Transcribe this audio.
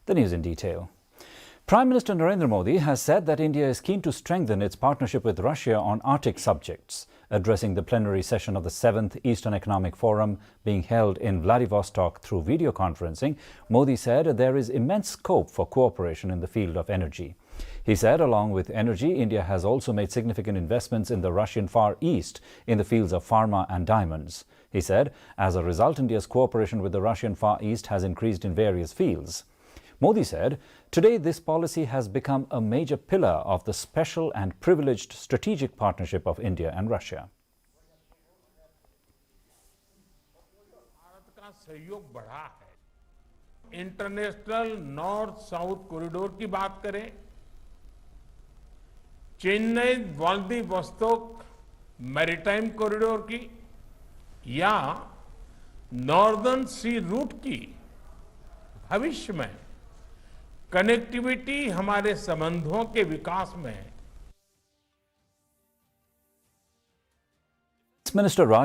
The news in detail. Prime Minister Narendra Modi has said that India is keen to strengthen its partnership with Russia on Arctic subjects. Addressing the plenary session of the 7th Eastern Economic Forum being held in Vladivostok through video conferencing, Modi said there is immense scope for cooperation in the field of energy. He said along with energy, India has also made significant investments in the Russian Far East in the fields of pharma and diamonds. He said, as a result, India's cooperation with the Russian Far East has increased in various fields. Modi said, today this policy has become a major pillar of the special and privileged strategic partnership of India and Russia. Bharat का सहयोग बढ़ा है। International north south corridor की बात करें, Chennai Vladivostok maritime corridor की या northern सी root की, भविष्य में कनेक्टिविटी हमारे संबंधों के विकास में Minister Raj